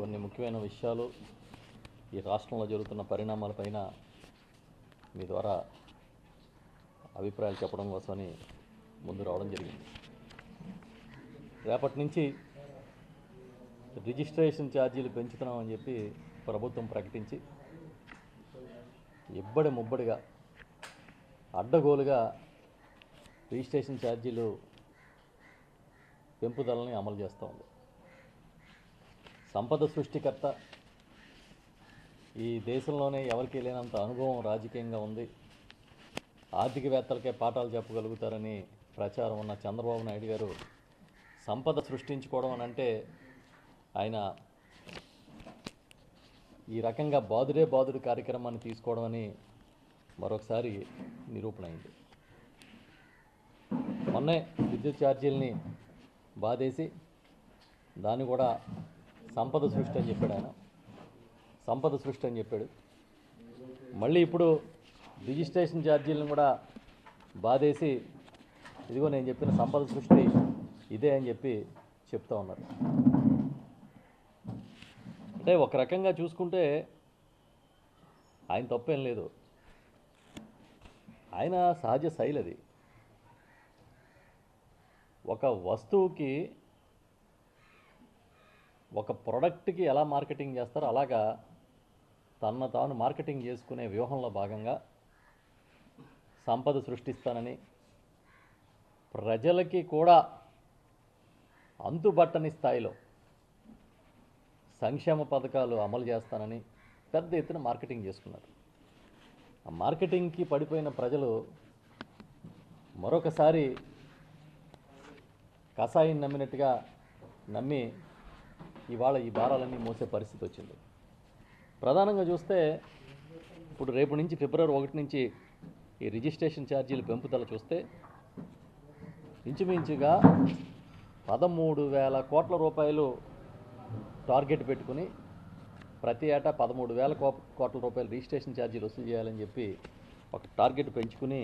కొన్ని ముఖ్యమైన విషయాలు ఈ రాష్ట్రంలో జరుగుతున్న పరిణామాలపైన మీ ద్వారా అభిప్రాయాలు చెప్పడం కోసమని ముందు రావడం జరిగింది. రేపటి నుంచి రిజిస్ట్రేషన్ ఛార్జీలు పెంచుతున్నామని చెప్పి ప్రభుత్వం ప్రకటించి ఇబ్బడి ముబ్బడిగా అడ్డగోలుగా రిజిస్ట్రేషన్ ఛార్జీలు పెంపుదలని అమలు చేస్తూ ఉంది. సంపద సృష్టికర్త, ఈ దేశంలోనే ఎవరికీ లేనంత అనుభవం రాజకీయంగా ఉంది, ఆర్థికవేత్తలకే పాఠాలు చెప్పగలుగుతారని ప్రచారం ఉన్న చంద్రబాబు నాయుడు గారు సంపద సృష్టించుకోవడం అని అంటే ఆయన ఈ రకంగా బాదుడే బాదుడు కార్యక్రమాన్ని తీసుకోవడం అని మరొకసారి నిరూపణ అయింది. మొన్నే విద్యుత్ ఛార్జీలని బాధేసి దాన్ని కూడా సంపద సృష్టి అని చెప్పాడు ఆయన. సంపద సృష్టి అని చెప్పాడు. మళ్ళీ ఇప్పుడు రిజిస్ట్రేషన్ ఛార్జీలను కూడా బాధేసి ఇదిగో నేను చెప్పిన సంపద సృష్టి ఇదే అని చెప్పి చెప్తా ఉన్నారు. అంటే ఒక రకంగా చూసుకుంటే ఆయన తప్పేం లేదు. ఆయన సహజ శైలి అది. ఒక వస్తువుకి, ఒక ప్రోడక్ట్కి ఎలా మార్కెటింగ్ చేస్తారో అలాగా తనను తాను మార్కెటింగ్ చేసుకునే వ్యూహంలో భాగంగా సంపద సృష్టిస్తానని, ప్రజలకి కూడా అంతుబట్టని స్థాయిలో సంక్షేమ పథకాలు అమలు చేస్తానని పెద్ద ఎత్తున మార్కెటింగ్ చేసుకున్నారు. ఆ మార్కెటింగ్కి పడిపోయిన ప్రజలు మరొకసారి కషాయం నమ్మినట్టుగా నమ్మి ఇవాళ ఈ భారాలన్నీ మోసే పరిస్థితి వచ్చింది. ప్రధానంగా చూస్తే ఇప్పుడు రేపు నుంచి ఫిబ్రవరి 1 నుంచి ఈ రిజిస్ట్రేషన్ ఛార్జీలు పెంపుదల చూస్తే ఇంచుమించుగా 13,000 కోట్ల రూపాయలు టార్గెట్ పెట్టుకుని ప్రతి ఏటా 13,000 కోట్ల రూపాయలు రిజిస్ట్రేషన్ ఛార్జీలు వసూలు చేయాలని చెప్పి ఒక టార్గెట్ పెంచుకుని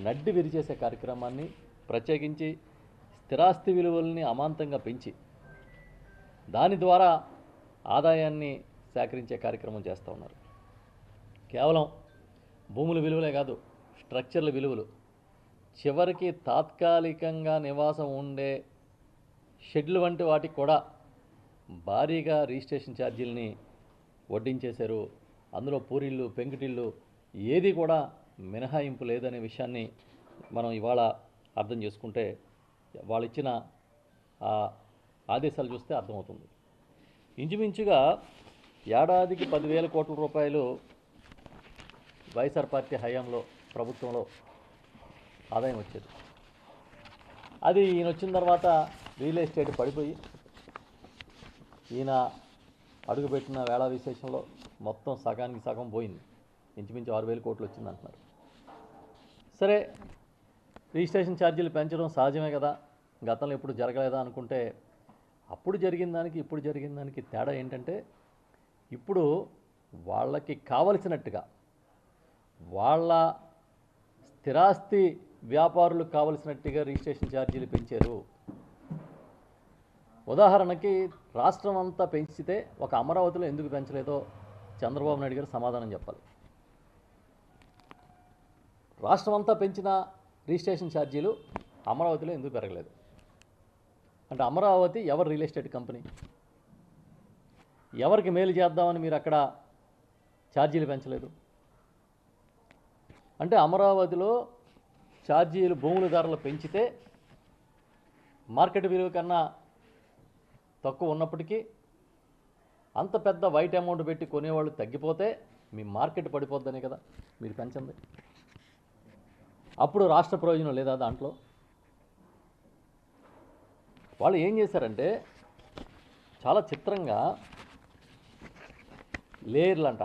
నడ్డి విరిచేసే కార్యక్రమాన్ని, ప్రత్యేకించి స్థిరాస్తి విలువల్ని అమాంతంగా పెంచి దాని ద్వారా ఆదాయాన్ని సేకరించే కార్యక్రమం చేస్తూ ఉన్నారు. కేవలం భూముల విలువలే కాదు, స్ట్రక్చర్ల విలువలు, చివరికి తాత్కాలికంగా నివాసం ఉండే షెడ్లు వంటి వాటికి కూడా భారీగా రిజిస్ట్రేషన్ ఛార్జీలని వడ్డించేశారు. అందులో పూరిళ్ళు, పెంకుటిళ్ళు ఏది కూడా మినహాయింపు లేదనే విషయాన్ని మనం ఇవాళ అర్థం చేసుకుంటే, వాళ్ళు ఇచ్చిన ఆదేశాలు చూస్తే అర్థమవుతుంది. ఇంచుమించుగా ఏడాదికి 10,000 కోట్ల రూపాయలు వైఎస్ఆర్ పార్టీ హయాంలో ప్రభుత్వంలో ఆదాయం వచ్చేది. అది ఈయన వచ్చిన తర్వాత రియల్ ఎస్టేట్ పడిపోయి ఈయన అడుగుపెట్టిన వేళా విశేషంలో మొత్తం సగానికి సగం పోయింది. ఇంచుమించు 6,000 కోట్లు వచ్చిందంటున్నారు. సరే, రిజిస్ట్రేషన్ ఛార్జీలు పెంచడం సహజమే కదా, గతంలో ఎప్పుడు జరగలేదా అనుకుంటే అప్పుడు జరిగిన దానికి ఇప్పుడు జరిగిన దానికి తేడా ఏంటంటే, ఇప్పుడు వాళ్ళకి కావలసినట్టుగా వాళ్ళ స్థిరాస్తి వ్యాపారులకు కావలసినట్టుగా రిజిస్ట్రేషన్ ఛార్జీలు పెంచారు. ఉదాహరణకి రాష్ట్రం అంతా పెంచితే ఒక అమరావతిలో ఎందుకు పెంచలేదో చంద్రబాబు నాయుడు గారు సమాధానం చెప్పాలి. రాష్ట్రం అంతా పెంచిన రిజిస్ట్రేషన్ ఛార్జీలు అమరావతిలో ఎందుకు పెరగలేదు అంటే, అమరావతి ఎవరు రియల్ ఎస్టేట్ కంపెనీ? ఎవరికి మేలు చేద్దామని మీరు అక్కడ ఛార్జీలు పెంచలేదు అంటే, అమరావతిలో ఛార్జీలు భూముల ధరలు పెంచితే మార్కెట్ విలువ కన్నా తక్కువ ఉన్నప్పటికీ అంత పెద్ద వైట్ అమౌంట్ పెట్టి కొనేవాళ్ళు తగ్గిపోతే మీ మార్కెట్ పడిపోద్దనే కదా మీరు పెంచింది. అప్పుడు రాష్ట్ర ప్రయోజనం లేదా దాంట్లో? వాళ్ళు ఏం చేశారంటే చాలా చిత్రంగా లేయర్లు అంట,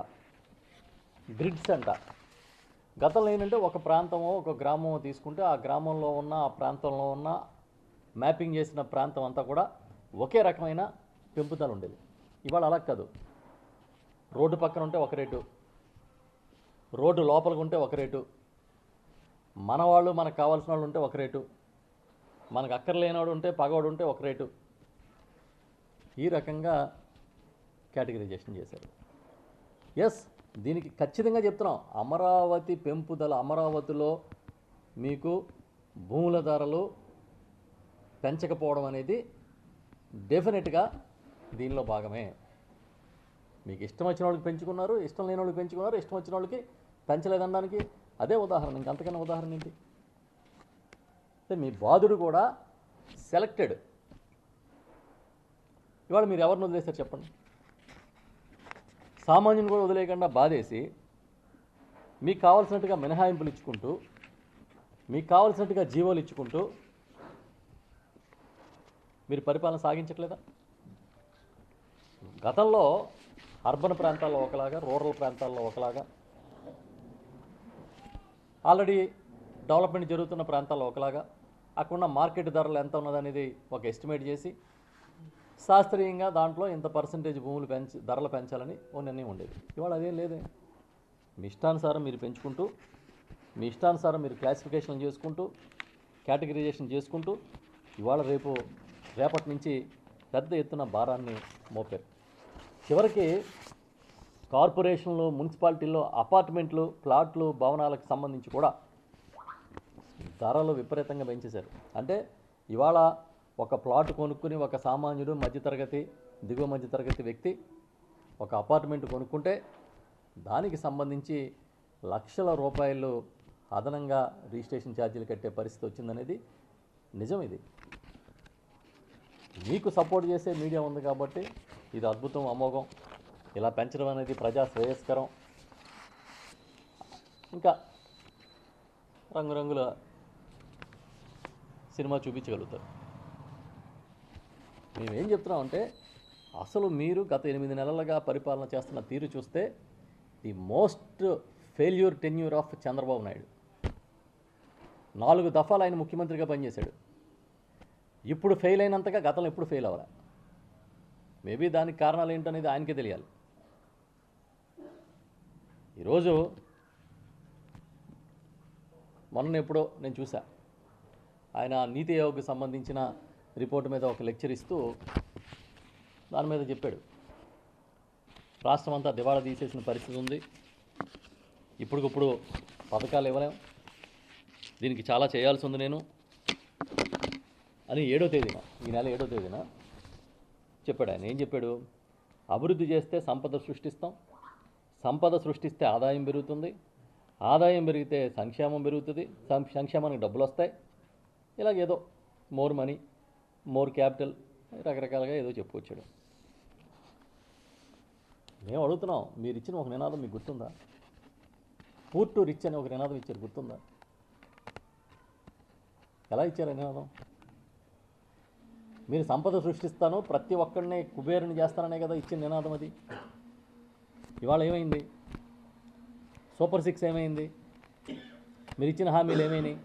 గ్రిడ్స్ అంట. గతంలో ఏంటంటే ఒక ప్రాంతమో ఒక గ్రామమో తీసుకుంటే ఆ గ్రామంలో ఉన్న, ఆ ప్రాంతంలో ఉన్న మ్యాపింగ్ చేసిన ప్రాంతం అంతా కూడా ఒకే రకమైన పెంపుదల ఉండేది. ఇవాళ అలా కాదు. రోడ్డు పక్కన ఉంటే ఒక రేటు, రోడ్డు లోపలికి ఉంటే ఒక రేటు, మన వాళ్ళు మనకు కావాల్సిన వాళ్ళు ఉంటే ఒక రేటు, మనకు అక్కర్లేనివాడు ఉంటే పగవాడు ఉంటే ఒక రేటు. ఈ రకంగా కేటగిరైజేషన్ చేశారు. ఎస్, దీనికి ఖచ్చితంగా చెప్తున్నాం, అమరావతి పెంపుదల, అమరావతిలో మీకు భూముల ధరలు పెంచకపోవడం అనేది డెఫినెట్గా దీనిలో భాగమే. మీకు ఇష్టం వచ్చిన వాళ్ళకి పెంచుకున్నారు, ఇష్టం లేని వాళ్ళకి పెంచుకున్నారు, ఇష్టం వచ్చిన వాళ్ళకి పెంచలేదనడానికి అదే ఉదాహరణ, ఇంకంతకన్నా ఉదాహరణ ఏంటి? అంటే మీ బాధుడు కూడా సెలెక్టెడ్. ఇవాళ మీరు ఎవరిని వదిలేశారు చెప్పండి? సామాన్యుని కూడా వదిలేయకుండా బాధేసి మీకు కావాల్సినట్టుగా మినహాయింపులు ఇచ్చుకుంటూ, మీకు కావాల్సినట్టుగా జీవోలు ఇచ్చుకుంటూ మీరు పరిపాలన సాగించట్లేదా? గతంలో అర్బన్ ప్రాంతాల్లో ఒకలాగా, రూరల్ ప్రాంతాల్లో ఒకలాగా, ఆల్రెడీ డెవలప్మెంట్ జరుగుతున్న ప్రాంతాల్లో ఒకలాగా, అక్కడున్న మార్కెట్ ధరలు ఎంత ఉన్నదనేది ఒక ఎస్టిమేట్ చేసి శాస్త్రీయంగా దాంట్లో ఇంత పర్సంటేజ్ భూములు ధరలు పెంచాలని ఓ నిర్ణయం ఉండేది. ఇవాళ అదేం లేదే. మీ ఇష్టానుసారం మీరు పెంచుకుంటూ, మీ ఇష్టానుసారం మీరు క్లాసిఫికేషన్ చేసుకుంటూ, కేటగిరైజేషన్ చేసుకుంటూ ఇవాళ రేపటి నుంచి పెద్ద ఎత్తున భారాన్ని మోపారు. చివరికి కార్పొరేషన్లు, మున్సిపాలిటీల్లో అపార్ట్మెంట్లు, ప్లాట్లు, భవనాలకు సంబంధించి కూడా ధరలు విపరీతంగా పెంచేశారు. అంటే ఇవాళ ఒక ప్లాట్ కొనుక్కుని ఒక సామాన్యుడు, మధ్యతరగతి, దిగువ మధ్యతరగతి వ్యక్తి ఒక అపార్ట్మెంట్ కొనుక్కుంటే దానికి సంబంధించి లక్షల రూపాయలు అదనంగా రిజిస్ట్రేషన్ ఛార్జీలు కట్టే పరిస్థితి వచ్చిందనేది నిజం. ఇది మీకు సపోర్ట్ చేసే మీడియా ఉంది కాబట్టి ఇది అద్భుతం, అమోఘం, ఇలా పెంచడం అనేది ప్రజా శ్రేయస్కరం, ఇంకా రంగురంగుల సినిమా చూపించగలుగుతారు. మేమేం చెప్తున్నామంటే, అసలు మీరు గత 8 నెలలుగా పరిపాలన చేస్తున్న తీరు చూస్తే the most failure tenure of Chandrababu Naidu. 4 దఫాలు ఆయన ముఖ్యమంత్రిగా పనిచేశాడు. ఇప్పుడు ఫెయిల్ అయినంతగా గతంలో ఎప్పుడు ఫెయిల్ అవ్వాలి. మేబీ దానికి కారణాలు ఏంటనేది ఆయనకే తెలియాలి. ఈరోజు మొన్న ఎప్పుడో నేను చూసా, ఆయన నీతి ఆయోగ్కి సంబంధించిన రిపోర్టు మీద ఒక లెక్చర్ ఇస్తూ దాని మీద చెప్పాడు, రాష్ట్రం అంతా దివాళా తీసేసిన పరిస్థితి ఉంది, ఇప్పటికిప్పుడు పథకాలు ఇవ్వలేం, దీనికి చాలా చేయాల్సి ఉంది నేను అని 7వ తేదీన, ఈ నెల 7వ తేదీన చెప్పాడు. ఆయన ఏం చెప్పాడు? అభివృద్ధి చేస్తే సంపద సృష్టిస్తాం, సంపద సృష్టిస్తే ఆదాయం పెరుగుతుంది, ఆదాయం పెరిగితే సంక్షేమం పెరుగుతుంది, సంక్షేమానికి డబ్బులు వస్తాయి, ఇలాగేదో మోర్ మనీ, మోర్ క్యాపిటల్, రకరకాలుగా ఏదో చెప్పుకొచ్చాడు. మేము అడుగుతున్నాం, మీరు ఇచ్చిన ఒక నినాదం మీకు గుర్తుందా? పూర్ టు రిచ్ అని ఒక నినాదం ఇచ్చారు, గుర్తుందా? ఎలా ఇచ్చారు ఆ నినాదం? మీరు సంపద సృష్టిస్తాను, ప్రతి ఒక్కడిని కుబేరుని చేస్తాననే కదా ఇచ్చిన నినాదం అది. ఇవాళ ఏమైంది? సూపర్ 6 ఏమైంది? మీరు ఇచ్చిన హామీలు ఏమైనాయి?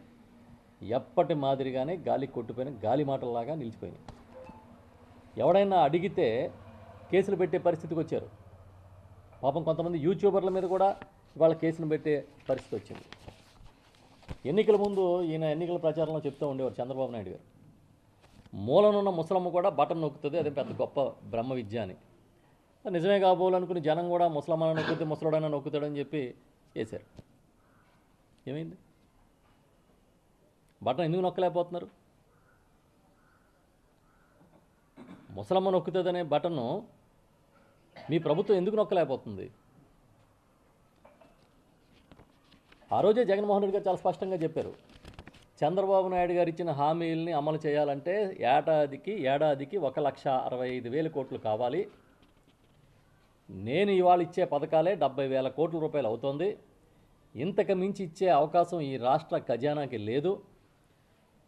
ఎప్పటి మాదిరిగానే గాలి కొట్టుపోయిన గాలి మాటల్లాగా నిలిచిపోయినాయి. ఎవడైనా అడిగితే కేసులు పెట్టే పరిస్థితికి వచ్చారు. పాపం కొంతమంది యూట్యూబర్ల మీద కూడా ఇవాళ కేసులు పెట్టే పరిస్థితి వచ్చింది. ఎన్నికల ముందు ఈయన ఎన్నికల ప్రచారంలో చెప్తూ ఉండేవారు చంద్రబాబు నాయుడు గారు, మూలనున్న ముసలమ్మ కూడా బటన్ నొక్కుతుంది, అదే పెద్ద గొప్ప బ్రహ్మ విద్య అని. నిజమే కాబోలనుకుని జనం కూడా ముసలమ్మని నొక్కితే ముసలుడైనా నొక్కుతాడని చెప్పి వేశారు. ఏమైంది? బటన్ ఎందుకు నొక్కలేకపోతున్నారు? ముసలమ్మ నొక్కుతుందనే బటన్ను మీ ప్రభుత్వం ఎందుకు నొక్కలేకపోతుంది? ఆ రోజే జగన్మోహన్ రెడ్డి గారు చాలా స్పష్టంగా చెప్పారు, చంద్రబాబు నాయుడు గారు ఇచ్చిన హామీలని అమలు చేయాలంటే ఏడాదికి 1,65,000 కోట్లు కావాలి. నేను ఇవాళ ఇచ్చే పథకాలే 70,000 కోట్ల రూపాయలు అవుతుంది. ఇంతకు మించి ఇచ్చే అవకాశం ఈ రాష్ట్ర ఖజానాకి లేదు.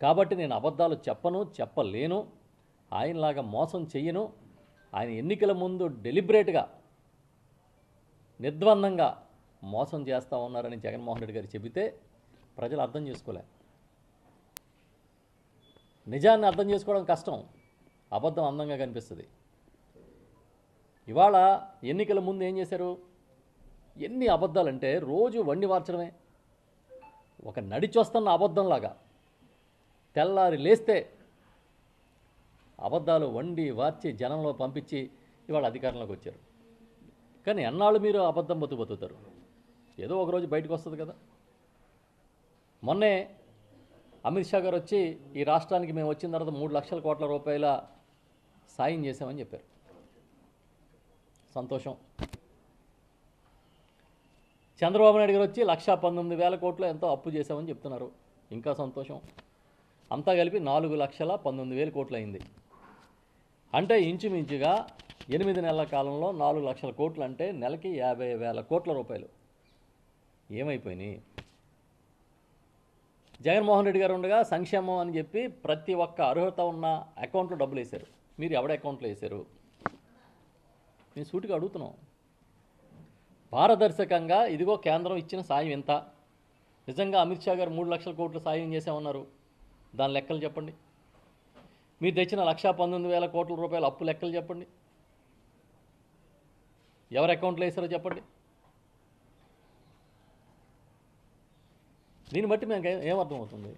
కాబట్టి నేను అబద్ధాలు చెప్పలేను, ఆయనలాగా మోసం చెయ్యను. ఆయన ఎన్నికల ముందు డెలిబరేట్గా, నిర్ద్వందంగా మోసం చేస్తూ ఉన్నారని జగన్మోహన్ రెడ్డి గారు చెబితే ప్రజలు అర్థం చేసుకోలే. నిజాన్ని అర్థం చేసుకోవడం కష్టం, అబద్ధం అందంగా కనిపిస్తుంది. ఇవాళ ఎన్నికల ముందు ఏం చేశారు? ఎన్ని అబద్ధాలంటే రోజు వండి వార్చడమే. ఒక నడిచొస్తున్న అబద్ధంలాగా తెల్లారి లేస్తే అబద్ధాలు వండి వార్చి జనంలో పంపించి ఇవాళ అధికారంలోకి వచ్చారు. కానీ ఎన్నాళ్ళు మీరు అబద్ధం బతుకుతారు? ఏదో ఒకరోజు బయటకు వస్తుంది కదా. మొన్నే అమిత్ షా గారు వచ్చి ఈ రాష్ట్రానికి మేము వచ్చిన తర్వాత 3 లక్షల కోట్ల రూపాయల సాయం చేశామని చెప్పారు. సంతోషం. చంద్రబాబు నాయుడు గారు వచ్చి 1,19,000 కోట్లు ఎంతో అప్పు చేశామని చెప్తున్నారు. ఇంకా సంతోషం. అంతా కలిపి 4,19,000 కోట్లు అయింది. అంటే ఇంచుమించుగా 8 నెలల కాలంలో 4 లక్షల కోట్లు అంటే నెలకి 50,000 కోట్ల రూపాయలు ఏమైపోయినాయి? జగన్మోహన్ రెడ్డి గారు ఉండగా సంక్షేమం అని చెప్పి ప్రతి ఒక్క అర్హత ఉన్న అకౌంట్లో డబ్బులు వేశారు. మీరు ఎవడ అకౌంట్లో వేశారు? నేను సూటిగా అడుగుతున్నాం. పారదర్శకంగా ఇదిగో కేంద్రం ఇచ్చిన సాయం ఎంత, నిజంగా అమిత్ షా గారు 3 లక్షల కోట్లు సాయం చేశామన్నారు, దాని లెక్కలు చెప్పండి. మీరు తెచ్చిన 1,19,000 కోట్ల రూపాయల అప్పు లెక్కలు చెప్పండి. ఎవరి అకౌంట్లో వేశారో చెప్పండి. దీన్ని బట్టి మేము ఏమర్థమవుతుంది?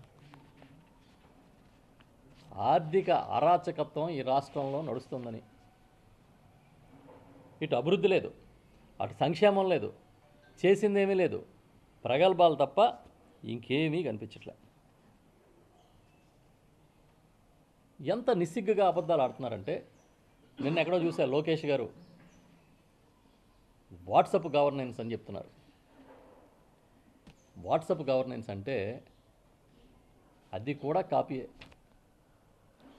ఆర్థిక అరాచకత్వం ఈ రాష్ట్రంలో నడుస్తుందని. ఇటు అభివృద్ధి లేదు, అటు సంక్షేమం లేదు, చేసిందేమీ లేదు, ప్రగల్భాలు తప్ప ఇంకేమీ కనిపించట్లే. ఎంత నిస్సిగ్గుగా అబద్ధాలు ఆడుతున్నారంటే, నిన్న ఎక్కడో చూసా లోకేష్ గారు వాట్సాప్ గవర్నెన్స్ అని చెప్తున్నారు. వాట్సాప్ గవర్నెన్స్ అంటే అది కూడా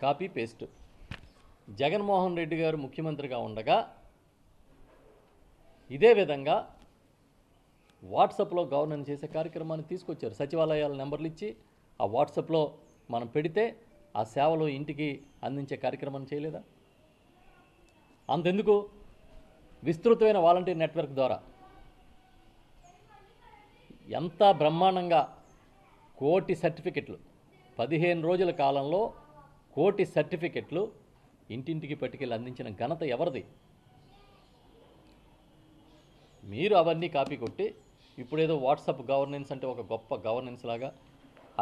కాపీ పేస్ట్. జగన్మోహన్ రెడ్డి గారు ముఖ్యమంత్రిగా ఉండగా ఇదే విధంగా వాట్సాప్లో గవర్నెన్స్ చేసే కార్యక్రమాన్ని తీసుకొచ్చారు. సచివాలయాల నెంబర్లు ఇచ్చి ఆ వాట్సాప్లో మనం పెడితే ఆ సేవలు ఇంటికి అందించే కార్యక్రమాన్ని చేయలేదా? అంతెందుకు, విస్తృతమైన వాలంటీర్ నెట్వర్క్ ద్వారా ఎంత బ్రహ్మాండంగా 1 కోటి సర్టిఫికెట్లు, 15 రోజుల కాలంలో 1 కోటి సర్టిఫికెట్లు ఇంటింటికి పట్టుకెళ్ళి అందించిన ఘనత ఎవరిది? మీరు అవన్నీ కాపీ కొట్టి ఇప్పుడేదో వాట్సాప్ గవర్నెన్స్ అంటే ఒక గొప్ప గవర్నెన్స్ లాగా,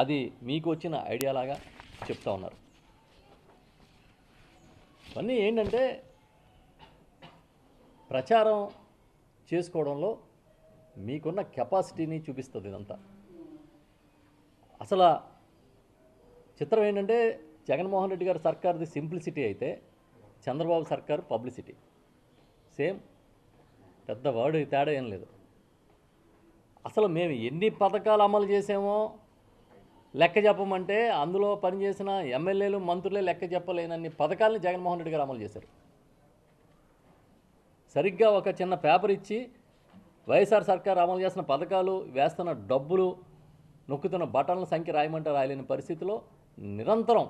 అది మీకు వచ్చిన ఐడియా లాగా చెప్తా ఉన్నారు. ఇవన్నీ ఏంటంటే ప్రచారం చేసుకోవడంలో మీకున్న కెపాసిటీని చూపిస్తుంది ఇదంతా. అసలు చిత్రం ఏంటంటే జగన్మోహన్ రెడ్డి గారి సర్కార్ది సింప్లిసిటీ అయితే చంద్రబాబు సర్కారు పబ్లిసిటీ. సేమ్, పెద్ద వర్డ్ తేడా ఏం లేదు. అసలు మేము ఎన్ని పథకాలు అమలు చేసామో లెక్క చెప్పమంటే అందులో పనిచేసిన ఎమ్మెల్యేలు మంత్రులే లెక్క చెప్పలేనన్ని పథకాలని జగన్మోహన్ రెడ్డి గారు అమలు చేశారు. సరిగ్గా ఒక చిన్న పేపర్ ఇచ్చి వైఎస్ఆర్ సర్కార్ అమలు చేసిన పథకాలు, వేస్తున్న డబ్బులు, నొక్కుతున్న బటన్ల సంఖ్య రాయమంటే రాయలేని పరిస్థితిలో నిరంతరం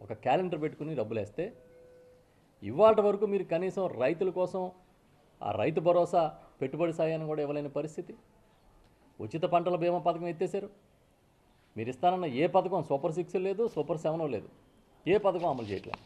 ఒక క్యాలెండర్ పెట్టుకుని డబ్బులు వేస్తే ఇవాళ వరకు మీరు కనీసం రైతుల కోసం ఆ రైతు భరోసా పెట్టుబడి సాయాన్ని కూడా ఇవ్వలేని పరిస్థితి. ఉచిత పంటల బీమా పథకం ఎత్తేసారు. మీరు ఇస్తానన్న ఏ పథకం సూపర్ 6 లేదు, సూపర్ 7 లేదు, ఏ పథకం అమలు చేయట్లేదు.